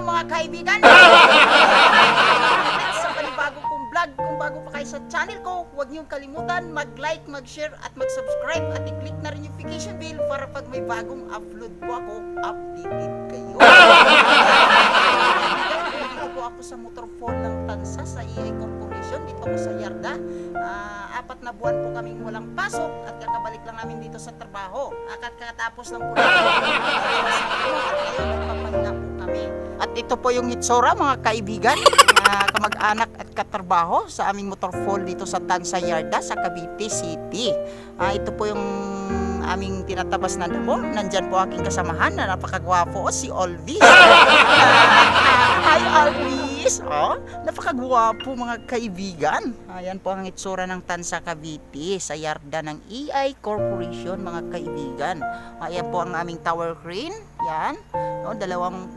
mga kaibigan! Sa panibagong kong vlog, kung bago pa kayo sa channel ko, huwag niyong kalimutan mag-like, mag-share at mag-subscribe at i-click na rin yung notification bell para pag may bagong upload po ako, updated kayo. Dito po ako sa Motorfall ng Tansa sa EI Corporation, dito ako sa Yarda. 4 na buwan po kaming walang pasok at kakabalik lang namin dito sa trabaho. Kakatapos lang po namin at ngayon nagpapahinga po kami. At ito po yung itsura mga kaibigan, kamag-anak at katrabaho sa aming Motorfall dito sa Tansa Yarda sa Cavite City. Ito po yung aming tinatabas na damo. Nandyan po aking kasamahan na napakagwapo, si Olvis. Hi Olvis! Napakagwapo mga kaibigan. Ayan po ang itsura ng Tansa Cavite sa Yarda ng EI Corporation mga kaibigan. Ayan po ang aming tower crane. Yan.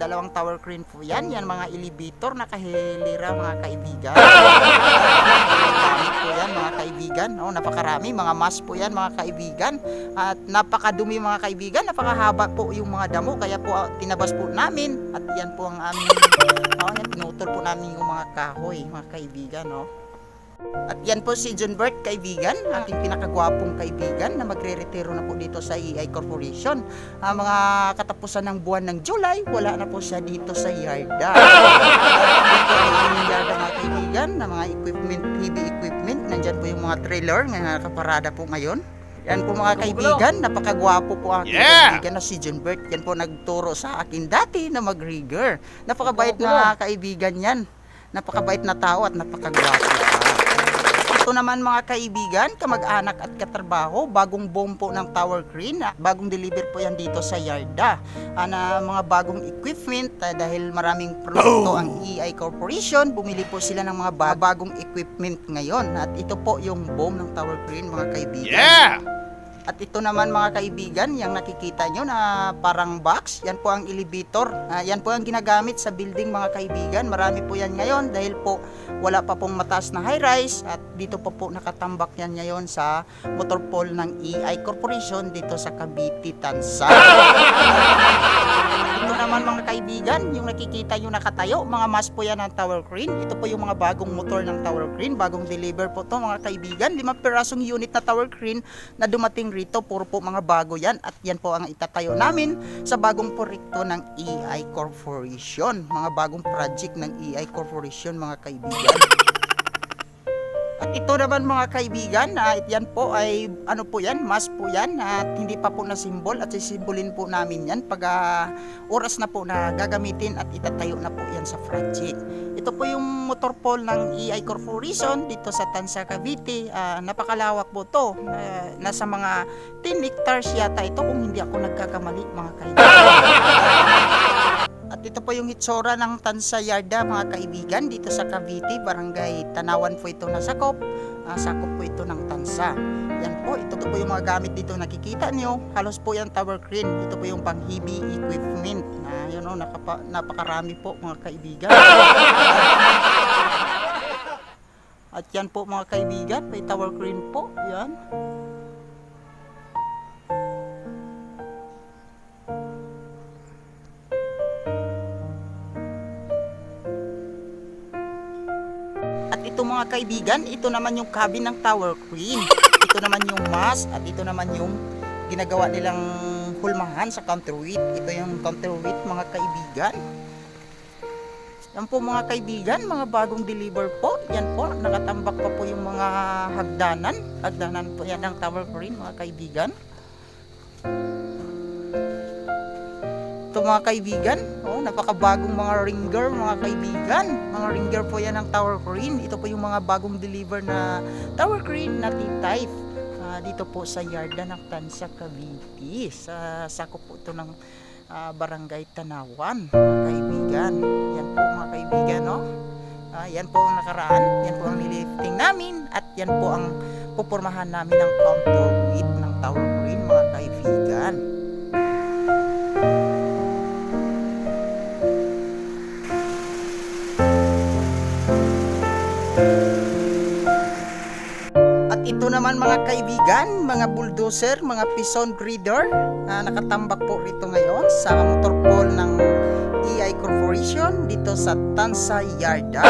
Dalawang tower crane po yan. Yan mga elevator na kahilira mga kaibigan. Napakarami po yan mga kaibigan. Napakarami. Mga mask po yan mga kaibigan. At napakadumi mga kaibigan. Napakahaba po yung mga damo. Kaya po tinabas po namin. At yan po ang aming pinutol po namin yung mga kahoy mga kaibigan. At yan po si John Bert kaibigan, aking pinakagwapong kaibigan na magre-retiro na po dito sa EI Corporation. Mga katapusan ng buwan ng July, wala na po siya dito sa Yarda. Dito ang aming Yarda mga kaibigan, na mga equipment, heavy equipment. Nandyan po yung mga trailer na nakaparada po ngayon. Yan po mga kaibigan, napakagwapo po aking kaibigan na si John Bert. Yan po nagturo sa akin dati na mag-rigger. Napakabait na kaibigan yan. Napakabait na tao at napakagwapo pa. Ito naman mga kaibigan, kamag-anak at katrabaho, bagong boom po ng tower crane. Bagong deliver po yan dito sa Yarda. Na mga bagong equipment dahil maraming produkto ang EI Corporation. Bumili po sila ng mga bagong equipment ngayon. At ito po yung boom ng tower crane mga kaibigan. At ito naman mga kaibigan, yung nakikita nyo na parang box, yan po ang elevator. Yan po ang ginagamit sa building mga kaibigan. Marami po yan ngayon dahil po wala pa pong mataas na high-rise. At dito po nakatambak yan ngayon sa Motorfall ng EI Corporation dito sa Cavite, Tansa. Ito naman mga kaibigan, yung nakikita nyo nakatayo, mga mask po yan ng tower crane. Ito po yung mga bagong motor ng tower crane. Bagong deliver po to mga kaibigan. 5 pirasong unit na tower crane na dumating rito, puro po mga bago yan. At yan po ang itatayo namin sa bagong proyekto ng EI Corporation. Mga bagong project ng EI Corporation mga kaibigan. At ito naman mga kaibigan, yan po ay ano po yan, mask po yan at hindi pa po na simbol at sisimbolin po namin yan pag oras na po na gagamitin at itatayo na po yan sa project. Ito po yung Motorfall ng EI Corporation dito sa Tansa Cavite. Napakalawak po to. Nasa mga 10 hectares yata ito kung hindi ako nagkakamali mga kaibigan. At ito po yung itsura ng Tansa Yarda mga kaibigan dito sa Cavite, Barangay Tanawan po ito na sakop. Sakop po ito ng Tansa. Yan po, ito po yung mga gamit dito nakikita nyo. Halos po yung tower crane. Ito po yung pang heavy equipment. Yun napakarami po mga kaibigan. At yan po mga kaibigan, may tower crane po. Yan. At ito mga kaibigan, ito naman yung cabin ng tower crane. Ito naman yung mast at ito naman yung ginagawa nilang hulmahan sa counterweight. Ito yung counterweight mga kaibigan. Yan po mga kaibigan, mga bagong deliver po. Yan po, nakatambak pa po yung mga hagdanan. Hagdanan po yan ng tower crane mga kaibigan. Ito mga kaibigan, napakabagong mga ringer mga kaibigan. Mga ringer po yan ng tower crane. Ito po yung mga bagong deliver na tower crane na T-type. Dito po sa Yarda ng Tansa Cavite. Sa sakop po ito ng Barangay Tanawan mga kaibigan. Yan po mga kaibigan. Yan po ang nakaraan. Yan po ang nilifting namin. At yan po ang pupurmahan namin ng counterweight ng tower crane mga kaibigan. At ito naman mga kaibigan, mga bulldozer, mga piston grader na nakatambak po rito ngayon sa Motorfall ng EI Corporation. Corporation dito sa Tansa Yarda,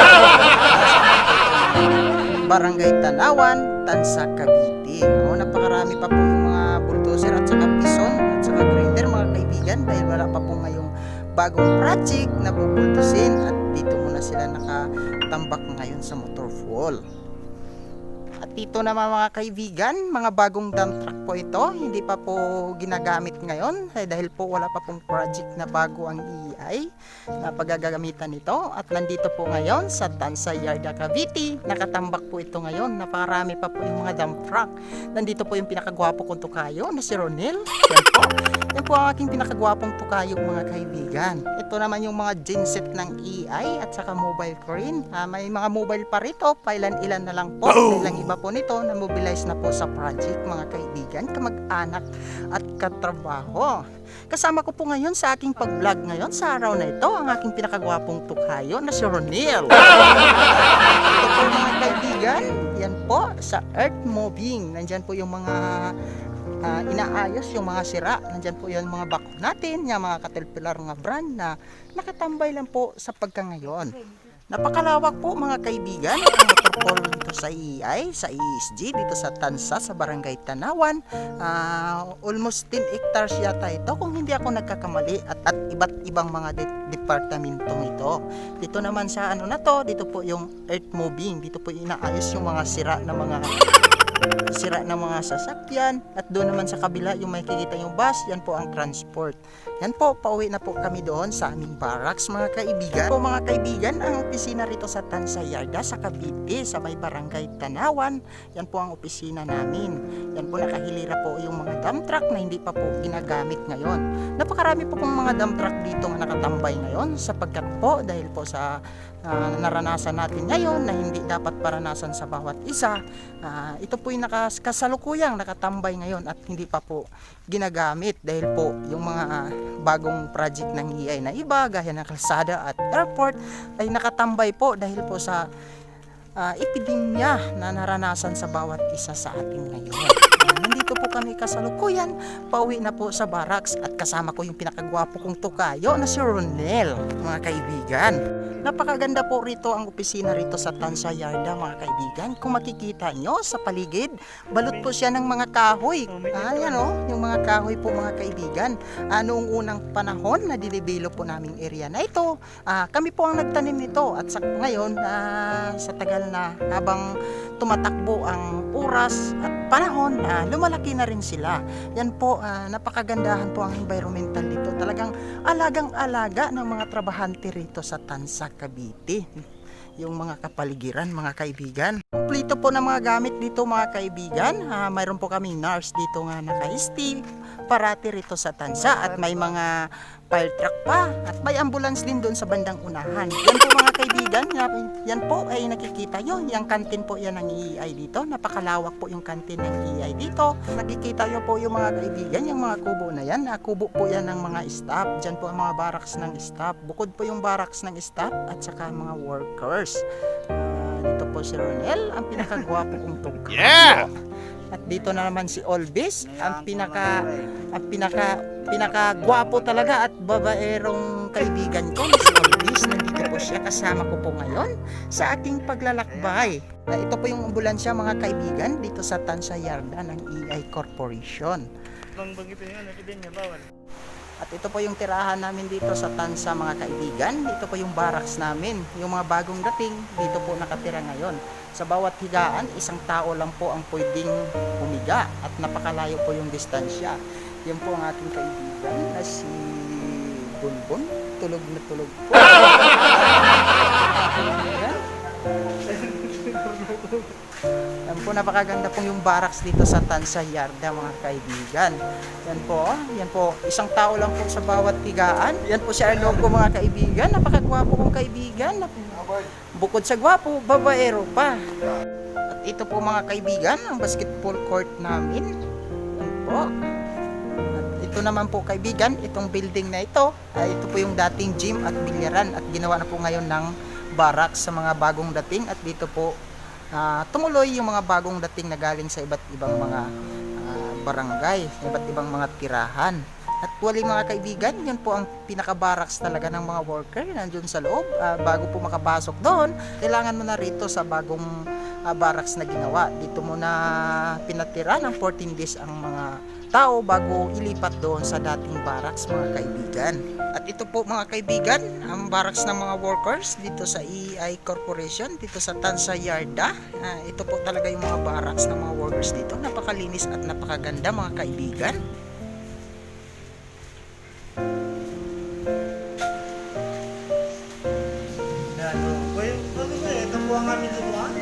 Barangay Tanawan, Tansa, Cavite. Napakarami pa po yung mga bulldozer at saka bison at saka grader mga kaibigan, dahil wala pa po ngayong bagong project na bubultusin at dito muna sila nakatambak ngayon sa motor fall. At dito naman mga kaibigan, mga bagong dump truck po ito, hindi pa po ginagamit ngayon dahil po wala pa pong project na bago ang EI na paggagamitan nito. At nandito po ngayon sa Tansa Yarda, Cavite, nakatambak po ito ngayon. Napakarami pa po yung mga dump truck. Nandito po yung pinakagwapo kong tukayo na si Ronel. Yan po ang aking pinakagwapong tukayo mga kaibigan. Ito naman yung mga genset ng EI at saka mobile crane. May mga mobile pa rito, pailan-ilan na lang po. Ilang iba po nito na mobilize na po sa project mga kaibigan, kamag-anak at katrabaho. Kasama ko po ngayon sa aking pag-vlog ngayon sa araw na ito ang aking pinakagwapong tukayo na si Ronel. Ito po mga kaibigan, yan po sa earth moving. Nandyan po yung mga inaayos yung mga sira. Nandyan po yung mga bako natin, yung mga Caterpillar nga brand na nakatambay lang po sa pagkangayon. Napakalawak po mga kaibigan ang motor fall dito sa EI, sa ESG, dito sa Tansa, sa Barangay Tanawan. Almost 10 hectares yata ito kung hindi ako nagkakamali, at iba't ibang mga departamentong ito. Dito naman sa ano na to, dito po yung earth moving, dito po inaayos yung mga sira ng mga sasakyan, at doon naman sa kabila yung makikita yung bus, yan po ang transport. Yan po, pauwi na po kami doon sa aming barracks mga kaibigan. Po mga kaibigan, ang opisina rito sa Tansa Yarda sa Cavite, sa may Barangay Tanawan, yan po ang opisina namin. Yan po, nakahilira po yung mga dump truck na hindi pa po ginagamit ngayon. Napakarami po pong mga dump truck dito na nakatambay ngayon, sapagkat po dahil po sa naranasan natin ngayon na hindi dapat paranasan sa bawat isa. Ito po yung kasalukuyang nakatambay ngayon at hindi pa po ginagamit dahil po yung mga bagong project ng EI na iba gaya ng kalsada at airport ay nakatambay po dahil po sa epidemya na naranasan sa bawat isa sa atin ngayon. Nandito po kami kasalukuyan, pauwi na po sa barracks, at kasama ko yung pinakagwapo kong tukayo na si Ronel mga kaibigan. Napakaganda po rito ang opisina rito sa Tansa Yarda mga kaibigan. Kung makikita nyo sa paligid, balot po siya ng mga kahoy. Yan yung mga kahoy po mga kaibigan. Noong unang panahon na didevelop po naming area na ito, kami po ang nagtanim nito, at sa ngayon sa tagal na habang tumatakbo ang oras at panahon, lumalaki na rin sila. Yan po, napakagandahan po ang environmental dito. Talagang alagang-alaga ng mga trabahante rito sa Tansa, Cavite. Yung mga kapaligiran mga kaibigan. Kompleto po ng mga gamit dito mga kaibigan. Mayroon po kaming nurse dito nga naka-stay parati rito sa Tansa, at may mga fire truck pa, at may ambulance din doon sa bandang unahan. Yan po mga kaibigan, yan po ay nakikita nyo, yung kantin po yan ng EI dito. Napakalawak po yung kantin ng EI dito. Nakikita nyo po yung mga kaibigan, yung mga kubo na yan. Kubo po yan ng mga staff. Dyan po ang mga barracks ng staff. Bukod po yung barracks ng staff at saka mga workers. Dito po si Ronel, ang pinakagwapo kong tukayo. Yeah! At dito na naman si Olvis, ang pinakagwapo talaga at babaerong kaibigan ko, si Olvis. Nandito po siya, kasama ko po ngayon sa ating paglalakbay. Ito po yung ambulansya mga kaibigan dito sa Tansa Yarda ng EI Corporation. At ito po yung tirahan namin dito sa Tansa mga kaibigan. Dito po yung barracks namin. Yung mga bagong dating, dito po nakatira ngayon. Sa bawat higaan, isang tao lang po ang pwedeng humiga, at napakalayo po yung distansya. Yan po ang ating kaibigan na si Bunbun. Tulog na tulog po. Yan po, napakaganda pong yung barracks dito sa Tansa Yarda mga kaibigan. Yan po, isang tao lang po sa bawat higaan. Yan po si Arlong ko mga kaibigan, napakagwapo kong kaibigan. Bukod sa gwapo, babaero pa. At ito po mga kaibigan, ang basketball court namin. Yan po. At ito naman po kaibigan, itong building na ito, ito po yung dating gym at bilyaran, at ginawa na po ngayon ng barracks sa mga bagong dating. At dito po tumuloy yung mga bagong dating na galing sa iba't ibang mga barangay, iba't ibang mga tirahan. At Actually mga kaibigan, yun po ang pinaka-barracks talaga ng mga worker nandun sa loob. Bago po makapasok doon, kailangan mo na rito sa bagong barracks na ginawa. Dito mo na pinatira ng 14 days ang mga tao bago ilipat doon sa dating barracks mga kaibigan. At ito po mga kaibigan, ang barracks ng mga workers dito sa EI Corporation, dito sa Tansa Yarda. Ito po talaga yung mga barracks ng mga workers dito. Napakalinis at napakaganda mga kaibigan. Ito po ang aming lutuan.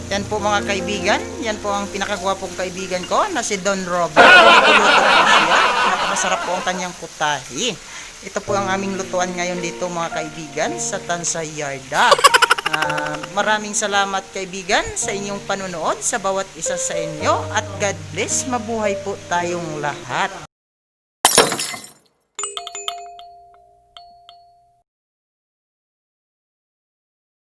Yan po mga kaibigan, yan po ang pinakagwapong kaibigan ko na si Don Robert. Nagluluto po siya. Napakasarap po ang kanyang putahe. Ito po ang aming lutuan ngayon dito mga kaibigan sa Tansa Yarda. Maraming salamat kaibigan sa inyong panunood sa bawat isa sa inyo at God bless, mabuhay po tayong lahat.